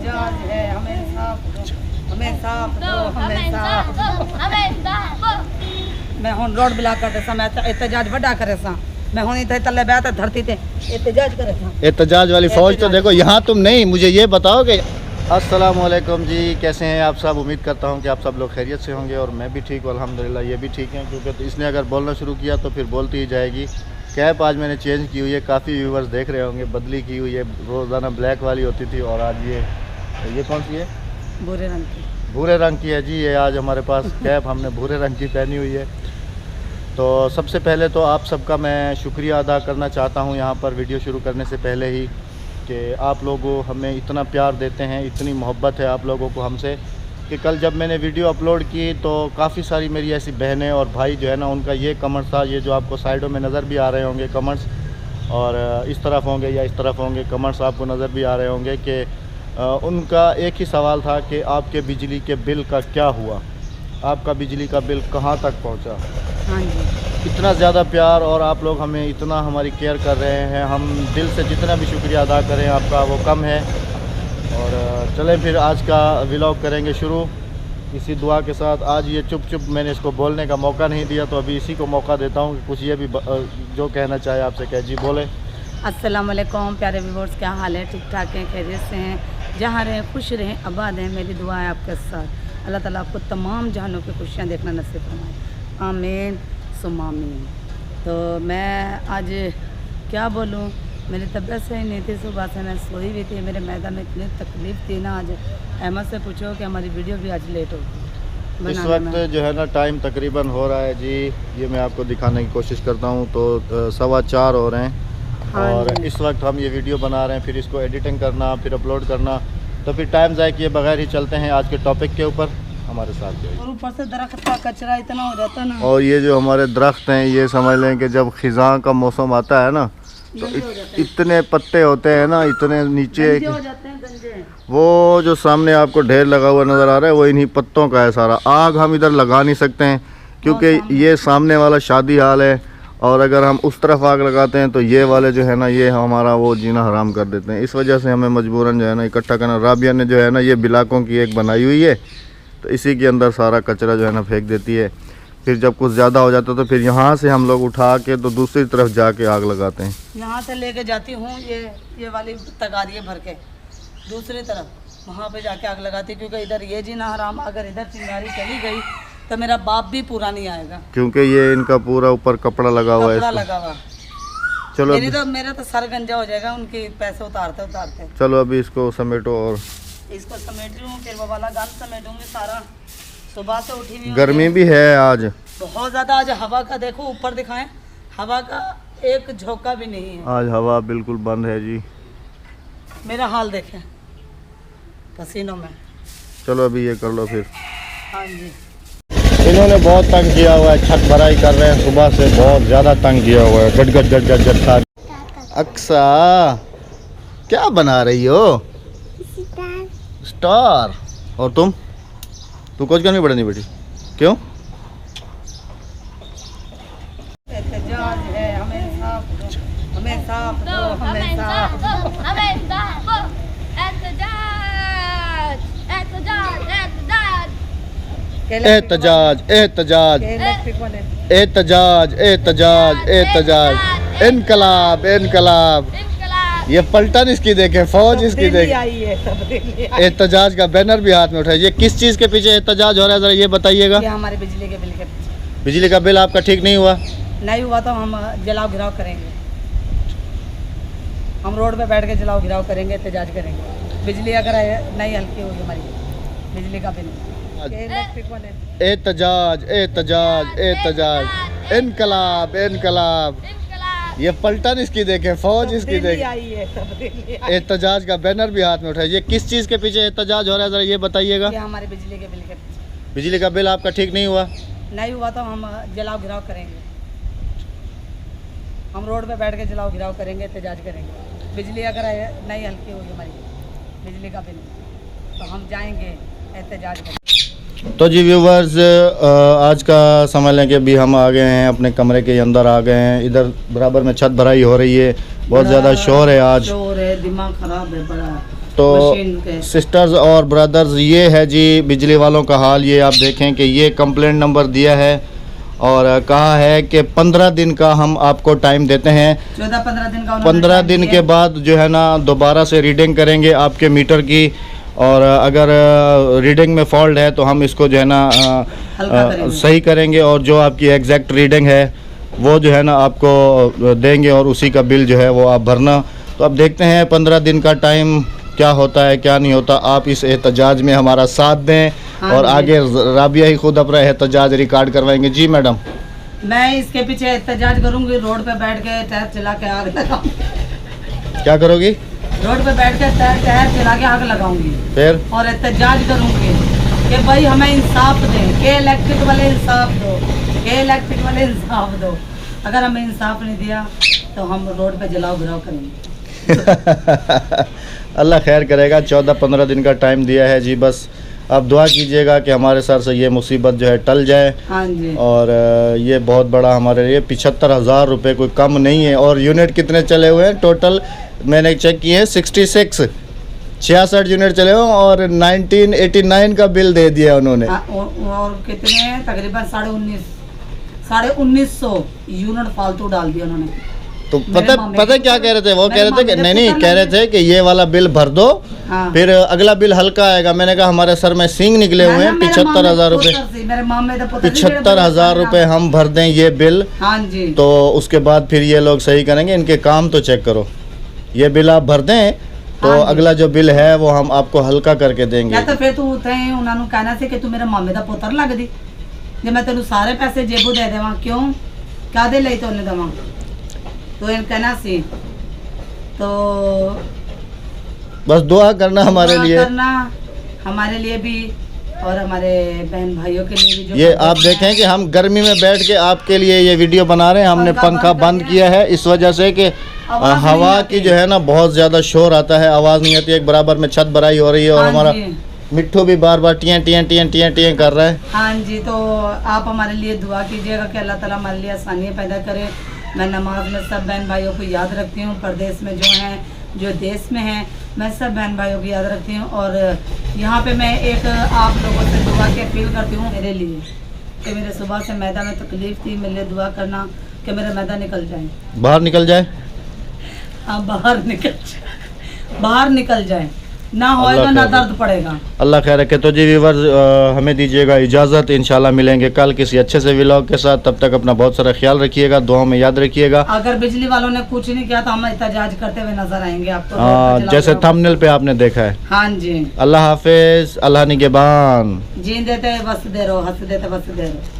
एहतजाज है, हमें इंसाफ दो, हमें इंसाफ दो, हमें इंसाफ दो। मैं हुन रोड ब्लॉक कर देसा, मैं एहतजाज वड्डा करे सा, मैं हुन इधर तले बैठ धरती ते एहतजाज करे सा। एहतजाज वाली फौज तो देखो यहाँ तुम नहीं, मुझे ये बताओ कि अस्सलाम वालेकुम जी, कैसे हैं आप सब। उम्मीद करता हूँ कि आप सब लोग खैरियत से होंगे और मैं भी ठीक हूँ अल्हम्दुलिल्लाह। ये भी ठीक है क्योंकि तो इसने अगर बोलना शुरू किया तो फिर बोलती ही जाएगी। कैप आज मैंने चेंज की हुई है, काफ़ी व्यूवर्स देख रहे होंगे, बदली की हुई है। रोज़ाना ब्लैक वाली होती थी और आज ये कौन सी है? भूरे रंग की। भूरे रंग की है जी। ये आज हमारे पास कैप हमने भूरे रंग की पहनी हुई है। तो सबसे पहले तो आप सबका मैं शुक्रिया अदा करना चाहता हूँ यहाँ पर वीडियो शुरू करने से पहले ही कि आप लोगों हमें इतना प्यार देते हैं, इतनी मोहब्बत है आप लोगों को हमसे कि कल जब मैंने वीडियो अपलोड की तो काफ़ी सारी मेरी ऐसी बहनें और भाई जो है ना, उनका ये कमेंट्स था, ये जो आपको साइडों में नज़र भी आ रहे होंगे कमेंट्स, और इस तरफ होंगे या इस तरफ होंगे कमेंट्स आपको नज़र भी आ रहे होंगे कि उनका एक ही सवाल था कि आपके बिजली के बिल का क्या हुआ, आपका बिजली का बिल कहाँ तक पहुँचा। हाँ जी। इतना ज़्यादा प्यार और आप लोग हमें इतना हमारी केयर कर रहे हैं, हम दिल से जितना भी शुक्रिया अदा करें आपका वो कम है। और चलें फिर आज का व्लॉग करेंगे शुरू इसी दुआ के साथ। आज ये चुप चुप मैंने इसको बोलने का मौका नहीं दिया तो अभी इसी को मौका देता हूँ कि कुछ ये भी जो कहना चाहे आपसे कह जी बोले। अस्सलाम वालेकुम प्यारे व्यूअर्स, क्या हाल है? ठीक ठाक हैं, खैरियत से हैं, जहाँ रहें खुश रहें, आबाद हैं। मेरी दुआ है आपके साथ, अल्लाह ताला आपको तमाम जहानों की खुशियाँ देखना नसीब फरमाए, आमीन सुम्मा आमीन। तो मैं आज क्या बोलूँ, मेरी तबीयत सही नहीं थी, सुबह से मैं सोई हुई थी, मेरे मैदा में इतनी तकलीफ़ थी ना। आज अहमद से पूछो कि हमारी वीडियो भी आज लेट होगी। इस वक्त जो है ना टाइम तकरीबन हो रहा है जी, ये मैं आपको दिखाने की कोशिश करता हूँ तो 4:15 हो रहे हैं। हाँ और इस वक्त हम ये वीडियो बना रहे हैं, फिर इसको एडिटिंग करना, फिर अपलोड करना, तो फिर टाइम ज़ाय किए बगैर ही चलते हैं आज के टॉपिक के ऊपर। हमारे साथ और ऊपर से दरख्त का कचरा इतना हो जाता ना। और ये जो हमारे दरख्त हैं ये समझ लें कि जब खिज़ां का मौसम आता है ना तो इतने पत्ते होते हैं ना, इतने नीचे हो जाते हैं गंजे। वो जो सामने आपको ढेर लगा हुआ नज़र आ रहा है वो इन्हीं पत्तों का है सारा। आग हम इधर लगा नहीं सकते हैं क्योंकि ये सामने वाला शादी हाल है, और अगर हम उस तरफ आग लगाते हैं तो ये वाले जो है ना ये हमारा वो जीना हराम कर देते हैं। इस वजह से हमें मजबूरन जो है ना इकट्ठा करना। राबिया ने जो है ना ये बिलाकों की एक बनाई हुई है तो इसी के अंदर सारा कचरा जो है ना फेंक देती है। फिर जब कुछ ज़्यादा हो जाता है तो फिर यहाँ से हम लोग उठा के तो दूसरी तरफ जाके आग लगाते हैं। यहाँ से लेके जाती हूँ ये वाली तगारियाँ भर के दूसरी तरफ वहाँ पे जाके आग लगाती, क्योंकि इधर ये जीना हराम, अगर इधर चिंगारी चली गई तो मेरा बाप भी पूरा नहीं आएगा, क्योंकि ये इनका पूरा ऊपर कपड़ा लगा हुआ है। लगा हुआ। चलो मेरा तो सर गंजा हो जाएगा उनके पैसे उतारते उतारते। चलो अभी इसको समेटो और इसको समेट लूँ, फिर वो वाला गन समेटूंगी सारा। सुबह से उठी हुई गर्मी भी है आज बहुत ज़्यादा। आज हवा का देखो, ऊपर दिखाएं, हवा का एक झोंका भी नहीं है। आज हवा बिल्कुल बंद है जी। मेरा हाल देखें पसीनों में। चलो अभी ये कर लो फिर। हाँ जी। इन्होंने बहुत तंग किया हुआ है, छत भराई कर रहे हैं सुबह से, बहुत ज़्यादा तंग किया हुआ है। गट गट गट गट गट सारी। अक्सा क्या बना रही हो? स्टार। और तुम कुछ करनी पड़ेगी बेटी, क्यों? एहतजाज है, हमें इंसाफ दो, हमें इंसाफ दो, हमें इंसाफ दो, हमें इंसाफ दो। एहतजाज एहतजाज एहतजाज एहतजाज एहतजाज एहतजाज एहतजाज इनकलाब इनकलाब। ये पलटन इसकी देखें, फौज इसकी देखें। एहतजाज का बैनर भी हाथ में उठाए। ये किस चीज़ के पीछे एहतजाज हो रहा है जरा ये बताइएगा। हमारे बिजली के बिल के पीछे। बिजली का बिल आपका ठीक नहीं हुआ? नहीं हुआ तो हम जलाओ गिराव करेंगे, हम रोड पे बैठ के जलाओ गिराव करेंगे, एहतजाज करेंगे। बिजली अगर नहीं हल्की होगी हमारी बिजली का बिल। एहतजाज एहतजाज एहतजाज इनकलाब इनकलाब। ये पलटन इसकी देखें, फौज इसकी देखें। एहतजाज का बैनर भी हाथ में उठाए। ये किस चीज़ के पीछे एहतजाज हो रहा है जरा ये बताइएगा। हमारे बिजली के बिल के पीछे। बिजली का बिल आपका ठीक नहीं हुआ? नहीं हुआ तो हम जलाओ गिराव करेंगे, हम रोड पे बैठ के जलाओ गिराव करेंगे, एहतजाज करेंगे। बिजली अगर नहीं हल्की होगी हमारी बिजली का बिल तो हम जाएंगे एहतजाज करेंगे। तो जी व्यूवर्स, आज का समझ लें कि अभी हम आ गए हैं अपने कमरे के अंदर आ गए हैं। इधर बराबर में छत भराई हो रही है, बहुत ज़्यादा शोर है आज। शोर है, दिमाग ख़राब है बड़ा। तो मशीन के। सिस्टर्स और ब्रदर्स, ये है जी बिजली वालों का हाल। ये आप देखें कि ये कंप्लेंट नंबर दिया है और कहा है कि 15 दिन का हम आपको टाइम देते हैं। 14-15 दिन का 15 दिन के बाद जो है ना दोबारा से रीडिंग करेंगे आपके मीटर की, और अगर रीडिंग में फॉल्ट है तो हम इसको जो है ना सही करेंगे, और जो आपकी एग्जैक्ट रीडिंग है वो जो है ना आपको देंगे, और उसी का बिल जो है वो आप भरना। तो अब देखते हैं 15 दिन का टाइम क्या होता है क्या नहीं होता। आप इस एहतजाज में हमारा साथ दें, और आगे राबिया ही खुद अपना एहतजाज रिकॉर्ड करवाएंगे। जी मैडम, मैं इसके पीछे एहतजाज करूंगी, रोड पे बैठ के टायर चला के आग लगाऊंगी। क्या करोगी? रोड पे बैठ के टायर चला के आग लगाऊंगी फिर और एहतजाज करूंगी कि भाई हमें इंसाफ दें, के इलेक्ट्रिक वाले इंसाफ दो, के इलेक्ट्रिक वाले इंसाफ दो। अगर हमें इंसाफ नहीं दिया तो हम रोड पे जलाओ गिराव करेंगे। अल्लाह खैर करेगा। 14-15 दिन का टाइम दिया है जी, बस आप दुआ कीजिएगा कि हमारे सर से ये मुसीबत जो है टल जाए। हाँ जी। और ये बहुत बड़ा हमारे लिए 75,000 रुपये कोई कम नहीं है। और यूनिट कितने चले हुए हैं टोटल? मैंने चेक किए हैं 66 यूनिट चले हुए हैं, और 1989 का बिल दे दिया उन्होंने। और कितने तकरीबन 1950 यूनिट फालतू डाल दिया उन्होंने। तो पता क्या कह रहे थे? वो कह रहे थे कि नहीं कह रहे थे कि ये वाला बिल भर दो, फिर अगला बिल हल्का आएगा। मैंने कहा हमारे सर में सींग निकले हुए हैं, 75,000 रुपये, 75,000 रुपये हम भर दें ये बिल। हाँ जी। तो उसके बाद फिर ये लोग सही करेंगे। इनके काम तो चेक करो, ये बिल आप भर दें तो अगला जो बिल है वो हम आपको हल्का करके देंगे। या तो फिर तू उन्होंने कहना से कि तू मेरे मामे का पुत्र लग दी, जब मैं तेन सारे पैसे जेबू दे देवा, क्यों क्या दे ले तो देवा, तो इन कहना सी। तो बस दुआ करना हमारे लिए, करना हमारे लिए भी और हमारे बहन भाइयों के लिए भी। जो ये आप देखें कि हम गर्मी में बैठ के आपके लिए ये वीडियो बना रहे हैं। हमने पंखा बंद किया है इस वजह से कि हवा की जो है ना बहुत ज़्यादा शोर आता है, आवाज़ नहीं आती। एक बराबर में छत भराई हो रही है, और हमारा मिट्ठू भी बार बार टियाँ कर रहा है। हाँ जी। तो आप हमारे लिए दुआ कीजिएगा कि अल्लाह ताला हमारे लिए आसानियाँ पैदा करे। मैं नमाज में सब बहन भाइयों को याद रखती हूँ, परदेश में जो हैं, जो देश में हैं, मैं सब बहन भाइयों को याद रखती हूँ। और यहाँ पे मैं एक आप लोगों से दुआ की अपील करती हूँ मेरे लिए, कि मेरे सुबह से मैदा में तकलीफ़ थी, मेरे लिए दुआ करना कि मेरा मैदा निकल जाए, बाहर निकल जाए। हाँ, बाहर निकल जाए, ना होएगा ना दर्द पड़ेगा। अल्लाह खैर रखे। तो जी व्यूअर्स, हमें दीजिएगा इजाज़त, इंशाल्लाह मिलेंगे कल किसी अच्छे से व्लॉग के साथ। तब तक अपना बहुत सारा ख्याल रखिएगा, दुआओं में याद रखिएगा। अगर बिजली वालों ने कुछ नहीं किया तो हम एहतजाज करते हुए नजर आएंगे आपको। हाँ, जैसे थंबनेल पे आपने देखा है। हाँ जी। अल्लाह हाफिज, अल्लाह निगहबान। जीन देते बस दे रहो, हंस देते बस दे रहो।